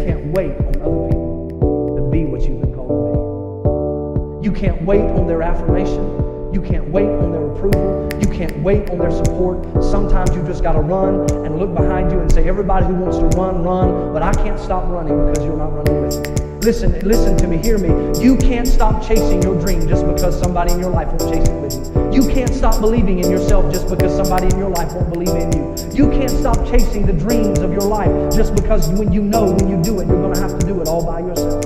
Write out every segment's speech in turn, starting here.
can't wait on other people to be what you've been called to be. You can't wait on their affirmation. You can't wait on their approval. You can't wait on their support. Sometimes you just got to run and look behind you and say, everybody who wants to run, run, but I can't stop running because you're not running with me. Listen to me, hear me. You can't stop chasing your dream just because somebody in your life won't chase it with you. You can't stop believing in yourself just because somebody in your life won't believe in you. You can't stop chasing the dreams of your life just because when you know when you do it, you're going to have to do it all by yourself.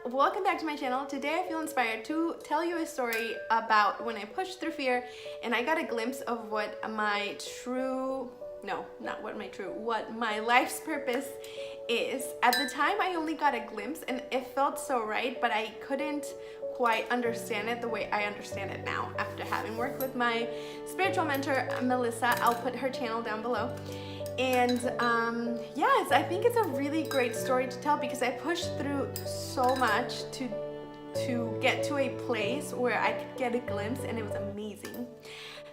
Welcome back to my channel. Today I feel inspired to tell you a story about when I pushed through fear and I got a glimpse of what my life's purpose is. At the time I only got a glimpse and it felt so right, but I couldn't quite understand it the way I understand it now after having worked with my spiritual mentor Melissa. I'll put her channel down below. And yes, I think it's a really great story to tell because I pushed through so much to get to a place where I could get a glimpse, and it was amazing.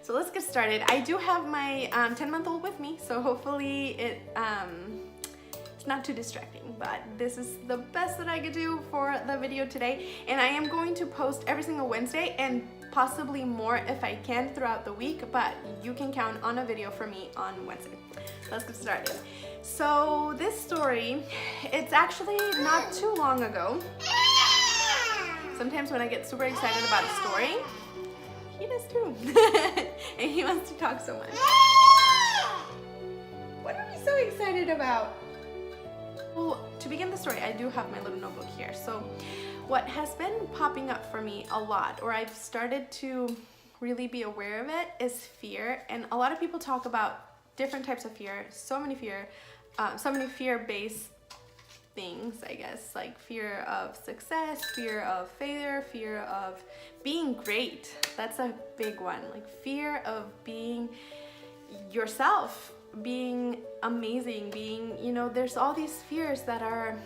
So let's get started. I do have my 10-month-old with me, so hopefully it's not too distracting, but this is the best that I could do for the video today. And I am going to post every single Wednesday and possibly more if I can throughout the week, but you can count on a video for me on Wednesday. Let's get started. So this story, it's actually not too long ago. Sometimes when I get super excited about a story, he does too. And he wants to talk so much. What are we so excited about? Well, to begin the story, I do have my little notebook here. So what has been popping up for me a lot, or I've started to really be aware of it, is fear. And a lot of people talk about different types of fear, so many fear-based things, I guess, like fear of success, fear of failure, fear of being great. That's a big one. Like fear of being yourself, being amazing, being, there's all these fears that are,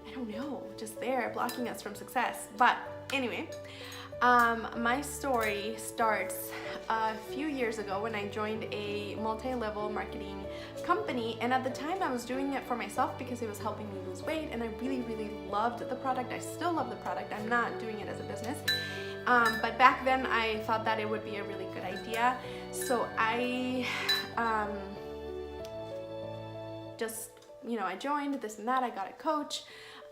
I don't know, just there blocking us from success. But anyway, my story starts a few years ago when I joined a multi-level marketing company, and at the time I was doing it for myself because it was helping me lose weight, and I really, really loved the product. I still love the product. I'm not doing it as a business. But back then I thought that it would be a really good idea. So I I joined this and that. I got a coach.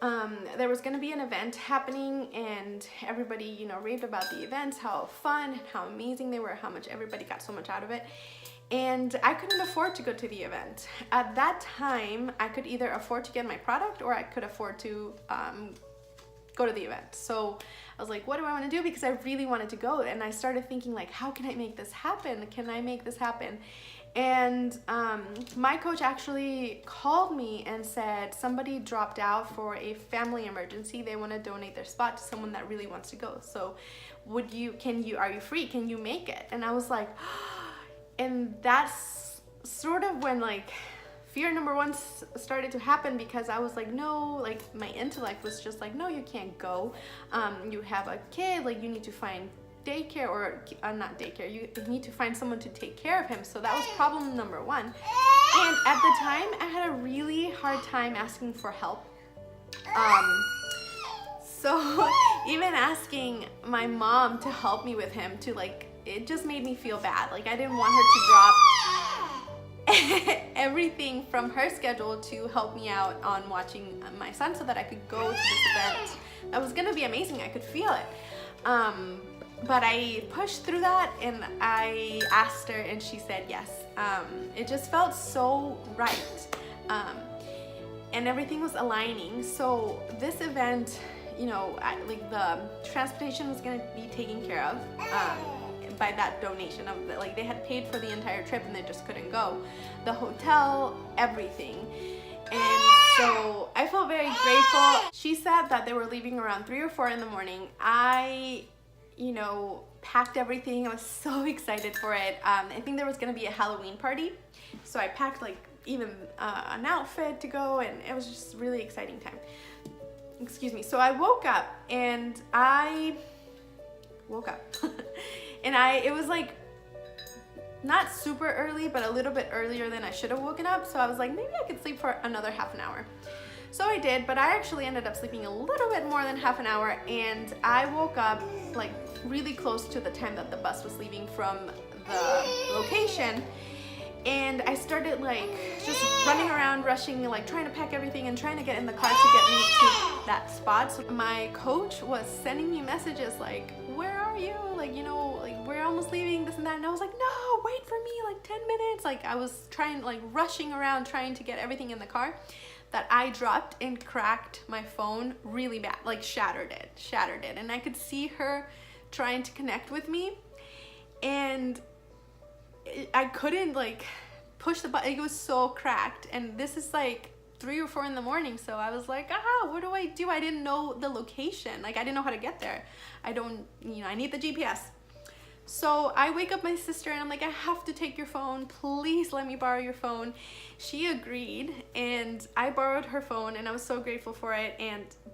There was going to be an event happening, and everybody, raved about the events, how fun, how amazing they were, how much everybody got so much out of it. And I couldn't afford to go to the event. At that time, I could either afford to get my product or I could afford to go to the event. So I was like, what do I want to do? Because I really wanted to go. And I started thinking, like, how can I make this happen? Can I make this happen? And my coach actually called me and said somebody dropped out for a family emergency. They want to donate their spot to someone that really wants to go. So are you free? Can you make it? And I was like, and that's sort of when like fear number one started to happen, because I was like, no, like my intellect was just like, no, you can't go. You have a kid, like you need to find daycare, or not daycare, you need to find someone to take care of him. So that was problem number one. And at the time I had a really hard time asking for help. So even asking my mom to help me with him, it just made me feel bad. Like I didn't want her to drop everything from her schedule to help me out on watching my son so that I could go to this event. That was gonna be amazing. I could feel it. But I pushed through that and I asked her and she said yes. It just felt so right. And everything was aligning. So this event, like the transportation was gonna be taken care of by that donation of they had paid for the entire trip and they just couldn't go. The hotel, everything. And so I felt very grateful. She said that they were leaving around 3 or 4 in the morning. I packed everything. I was so excited for it. I think there was gonna be a Halloween party, so I packed even an outfit to go, and it was just a really exciting time. Excuse me. So I woke up and it was not super early, but a little bit earlier than I should have woken up. So I was like, maybe I could sleep for another half an hour. So I did, but I actually ended up sleeping a little bit more than half an hour, and I woke up like really close to the time that the bus was leaving from the location. And I started like just running around, rushing, like trying to pack everything and trying to get in the car to get me to that spot. So my coach was sending me messages like, where are you? Like, you know, like we're almost leaving, this and that. And I was like, no, wait for me, like 10 minutes. Like I was trying, like rushing around, trying to get everything in the car, that I dropped and cracked my phone really bad, like shattered it. And I could see her trying to connect with me, and I couldn't like push the button. It was so cracked, and this is like 3 or 4 in the morning. So I was like, what do I do? I didn't know the location. Like I didn't know how to get there. I need the GPS. So I wake up my sister and I'm like, I have to take your phone. Please let me borrow your phone. She agreed, and I borrowed her phone, and I was so grateful for it.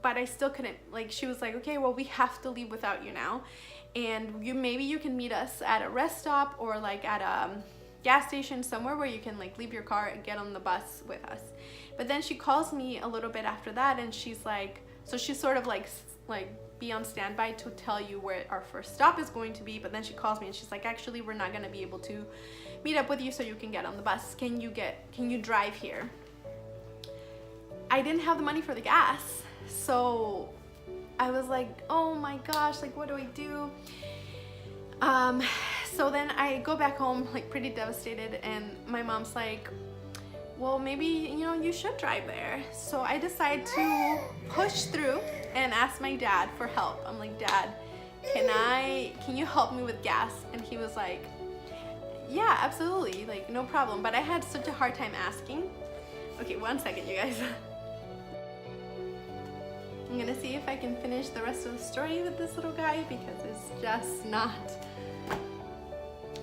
But I still couldn't, like, she was like, okay, well, we have to leave without you now. And maybe you can meet us at a rest stop or like at a gas station, somewhere where you can like leave your car and get on the bus with us. But then she calls me a little bit after that, and she's like, so she's sort of like be on standby to tell you where our first stop is going to be. But then she calls me and she's like, actually, we're not going to be able to meet up with you so you can get on the bus. Can you drive here? I didn't have the money for the gas, so I was like, oh my gosh, like what do I do? So then I go back home like pretty devastated, and my mom's like, well, maybe, you should drive there. So I decide to push through and ask my dad for help. I'm like, Dad, can you help me with gas? And he was like, yeah, absolutely, like no problem. But I had such a hard time asking. Okay, 1 second, you guys. I'm gonna see if I can finish the rest of the story with this little guy, because it's just not,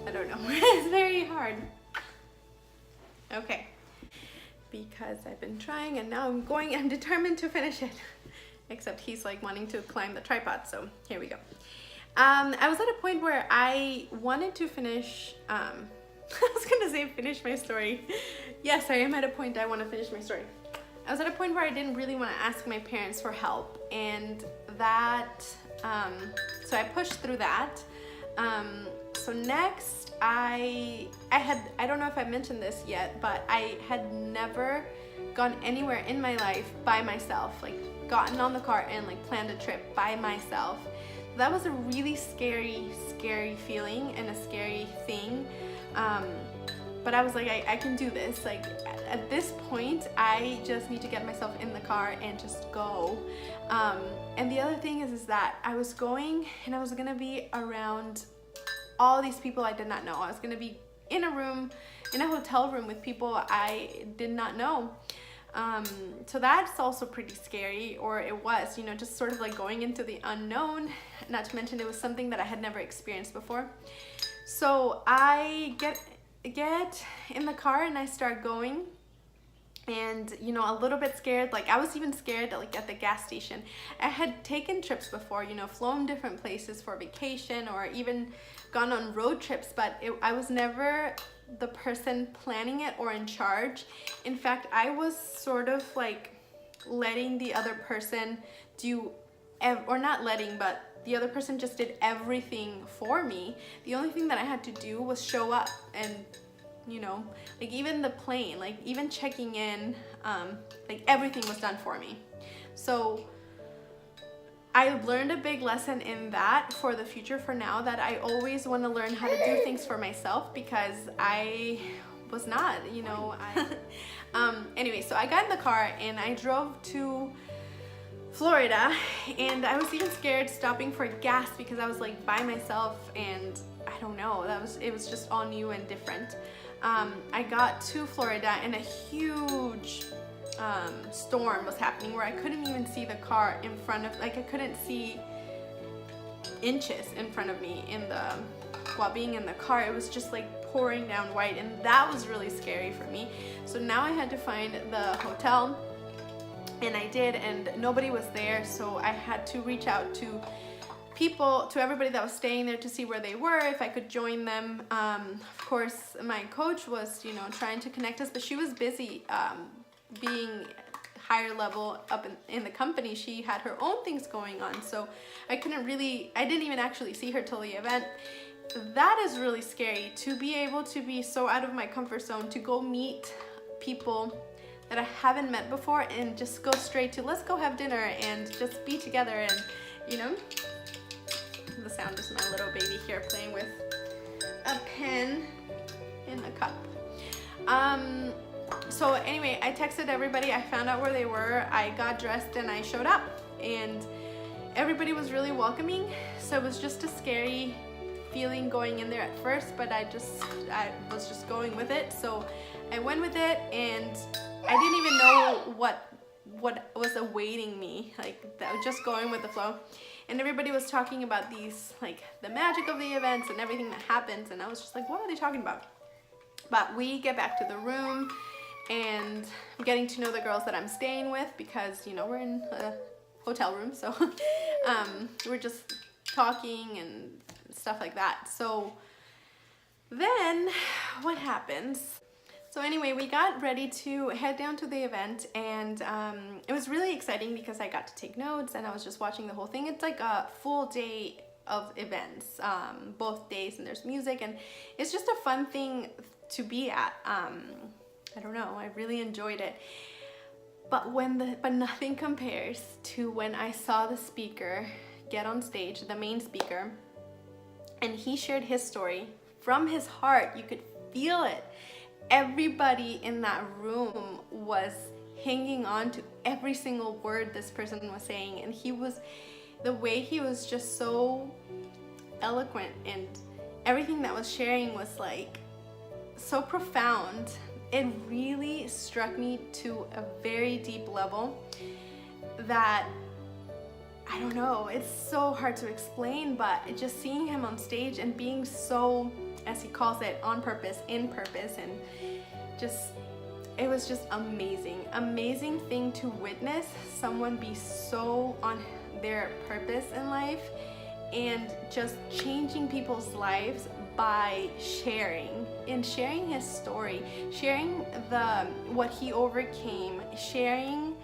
I don't know, it's very hard. Okay, because I've been trying and now I'm determined to finish it. Except he's like wanting to climb the tripod, so here we go. I was at a point where I wanted to finish, I was gonna say finish my story. Yes, I am at a point I want to finish my story. I was at a point where I didn't really want to ask my parents for help, and that, so I pushed through that. So next, I don't know if I mentioned this yet, but I had never gone anywhere in my life by myself, like gotten on the car and like planned a trip by myself. That was a really scary feeling and a scary thing. But I was like, I can do this. Like at this point, I just need to get myself in the car and just go. And the other thing is that I was going and I was gonna be around all these people I did not know. I was gonna be in a hotel room with people I did not know. So that's also pretty scary, or it was, just sort of like going into the unknown, not to mention it was something that I had never experienced before. So I get in the car and I start going, and a little bit scared. Like I was even scared like at the gas station. I had taken trips before, flown different places for vacation or even gone on road trips, but I was never the person planning it or in charge. In fact, I was sort of like letting the other person do, or not letting, but the other person just did everything for me. The only thing that I had to do was show up, and like even the plane, like even checking in, like everything was done for me. So I learned a big lesson in that for the future, for now, that I always want to learn how to do things for myself, because I was not, anyway, so I got in the car and I drove to Florida, and I was even scared stopping for gas because I was like by myself, and I don't know, it was just all new and different. I got to Florida and a huge storm was happening where I couldn't even see the car in front of, like I couldn't see inches in front of me while being in the car. It was just like pouring down white, and that was really scary for me. So now I had to find the hotel, and I did, and nobody was there, so I had to reach out to people, to everybody that was staying there, to see where they were, if I could join them. Of course, my coach was, you know, trying to connect us, but she was busy being higher level up in the company. She had her own things going on, so I didn't even actually see her till the event. That is really scary, to be able to be so out of my comfort zone, to go meet people that I haven't met before and just go straight to, let's go have dinner and just be together. And you know, the sound is my little baby here playing with a pen in a cup. So anyway, I texted everybody, I found out where they were, I got dressed and I showed up, and everybody was really welcoming. So it was just a scary feeling going in there at first, but I was just going with it. So I went with it, and I didn't even know what was awaiting me, like that was just going with the flow. And everybody was talking about these, like the magic of the events and everything that happens, and I was just like, what are they talking about? But we get back to the room, and I'm getting to know the girls that I'm staying with, because you know, we're in a hotel room, so we're just talking and stuff like that. So then what happens? So anyway, we got ready to head down to the event, and it was really exciting because I got to take notes and I was just watching the whole thing. It's like a full day of events, both days, and there's music, and it's just a fun thing to be at. I don't know, I really enjoyed it. But nothing compares to when I saw the speaker get on stage, the main speaker, and he shared his story from his heart. You could feel it. Everybody in that room was hanging on to every single word this person was saying, and the way he was just so eloquent, and everything that was sharing was like so profound. It really struck me to a very deep level that, I don't know, it's so hard to explain, but just seeing him on stage and being so, as he calls it, on purpose, in purpose, and just, it was just amazing thing to witness someone be so on their purpose in life and just changing people's lives by sharing his story, sharing what he overcame, sharing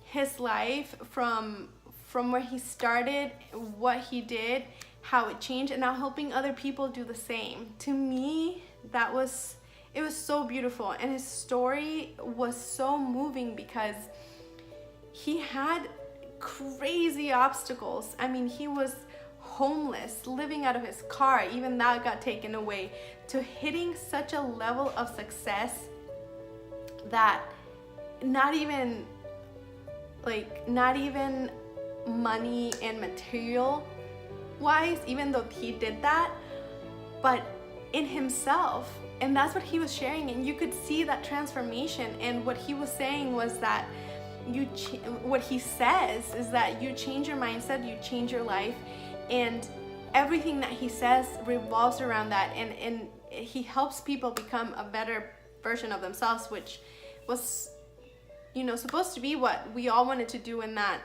his life from where he started, what he did, how it changed, and now helping other people do the same. To me, it was so beautiful, and his story was so moving because he had crazy obstacles. I mean, he was homeless, living out of his car, even that got taken away, to hitting such a level of success that not even money and material wise, even though he did that, but in himself. And that's what he was sharing, and you could see that transformation. And what he was saying was that what he says is that you change your mindset, you change your life, and everything that he says revolves around that, and he helps people become a better version of themselves, which was, you know, supposed to be what we all wanted to do in that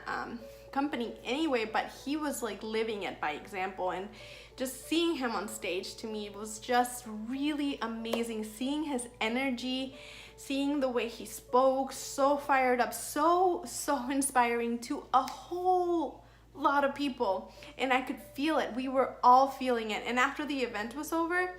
company anyway. But he was like living it by example, and just seeing him on stage to me was just really amazing. Seeing his energy, seeing the way he spoke, so fired up, so inspiring to a whole lot of people, and I could feel it. We were all feeling it. And after the event was over,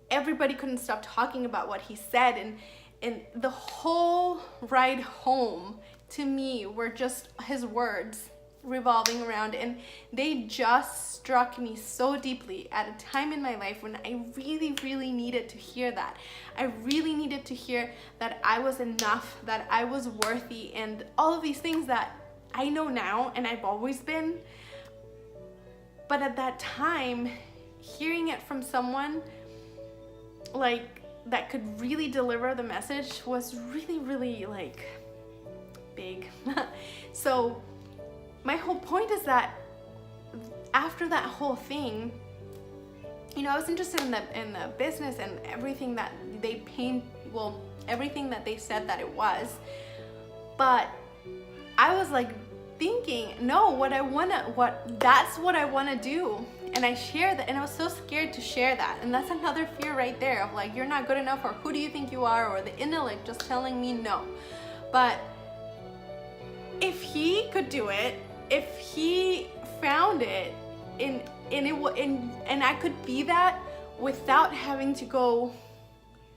everybody couldn't stop talking about what he said, and the whole ride home to me were just his words revolving around, and they just struck me so deeply at a time in my life when I really needed to hear that. I really needed to hear that I was enough, that I was worthy, and all of these things that I know now and I've always been. But at that time, hearing it from someone like that could really deliver the message was really like big. So my whole point is that after that whole thing, you know, I was interested in the business and everything that everything that they said that it was, but I was like thinking, no, that's what I wanna do. And I share that, and I was so scared to share that. And that's another fear right there of like, you're not good enough, or who do you think you are, or the intellect just telling me no. But if he could do it, if he found it, and I could be that without having to go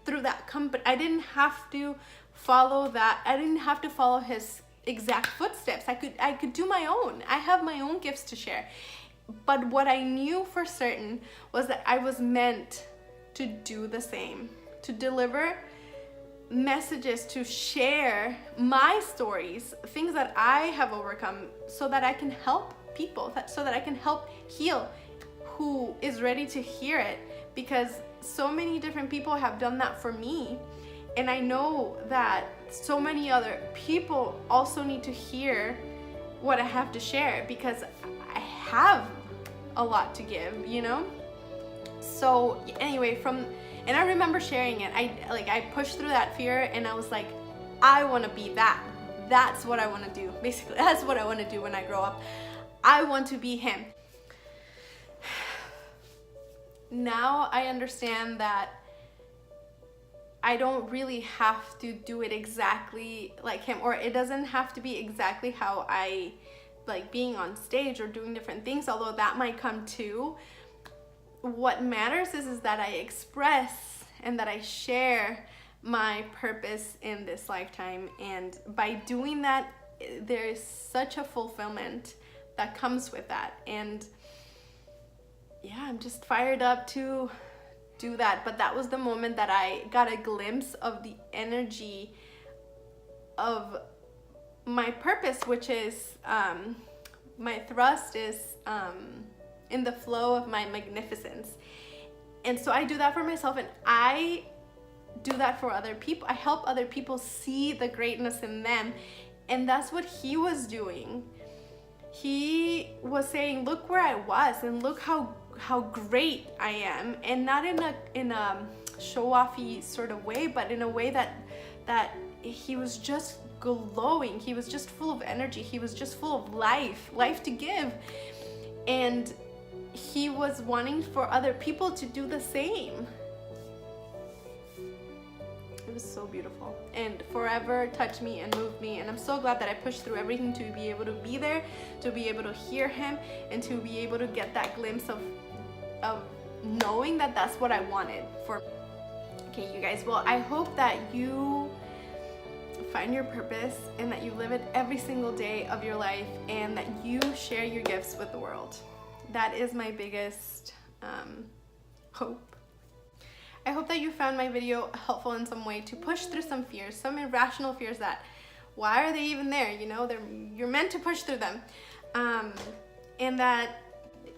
through that company. I didn't have to follow that. I didn't have to follow his exact footsteps. I could do my own. I have my own gifts to share. But what I knew for certain was that I was meant to do the same, to deliver messages, to share my stories, things that I have overcome, so that I can help people, so that I can help heal who is ready to hear it, because so many different people have done that for me. And I know that so many other people also need to hear what I have to share, because I have a lot to give, you know? So anyway, and I remember sharing it. I pushed through that fear, and I was like, I want to be that. That's what I want to do. Basically, that's what I want to do when I grow up. I want to be him. Now I understand that I don't really have to do it exactly like him, or it doesn't have to be exactly how I like being on stage or doing different things, although that might come too. What matters is that I express and that I share my purpose in this lifetime. And by doing that, there is such a fulfillment that comes with that. And yeah, I'm just fired up to do that. But that was the moment that I got a glimpse of the energy of my purpose, which is my thrust is in the flow of my magnificence. And so I do that for myself, and I do that for other people. I help other people see the greatness in them. And that's what he was doing. He was saying, look where I was, and look how great I am. And not in a show-offy sort of way, but in a way that he was just glowing. He was just full of energy. He was just full of life to give. And he was wanting for other people to do the same. It was so beautiful and forever touched me and moved me. And I'm so glad that I pushed through everything to be able to be there, to be able to hear him, and to be able to get that glimpse of knowing that that's what I wanted for. Okay, you guys, well, I hope that you find your purpose and that you live it every single day of your life, and that you share your gifts with the world. That is my biggest hope. I hope that you found my video helpful in some way to push through some fears, some irrational fears that, why are they even there? You know, you're meant to push through them. And that,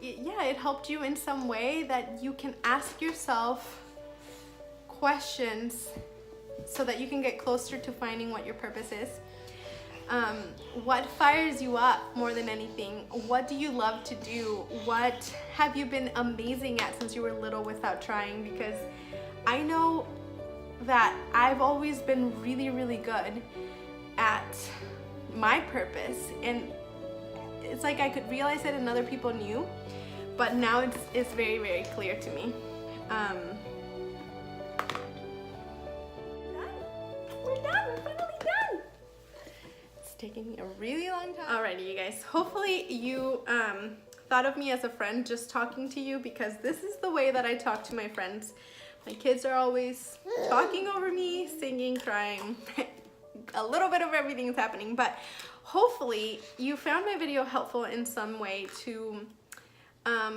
it helped you in some way, that you can ask yourself questions so that you can get closer to finding what your purpose is. What fires you up more than anything? What do you love to do? What have you been amazing at since you were little without trying? Because I know that I've always been really, really good at my purpose, and it's like I could realize it and other people knew, but now it's very, very clear to me. We're done. We're finally done. It's taking me a really long time. Alrighty, you guys. Hopefully you thought of me as a friend just talking to you, because this is the way that I talk to my friends. My kids are always talking over me, singing, crying. A little bit of everything is happening, but hopefully you found my video helpful in some way to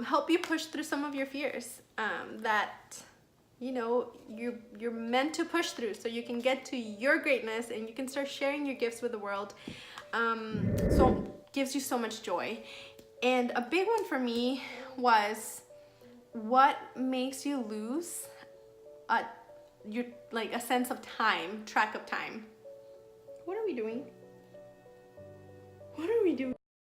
help you push through some of your fears that, you know, you're meant to push through, so you can get to your greatness and you can start sharing your gifts with the world. So it gives you so much joy. And a big one for me was, what makes you lose a sense of time, track of time? What are we doing? What are we doing?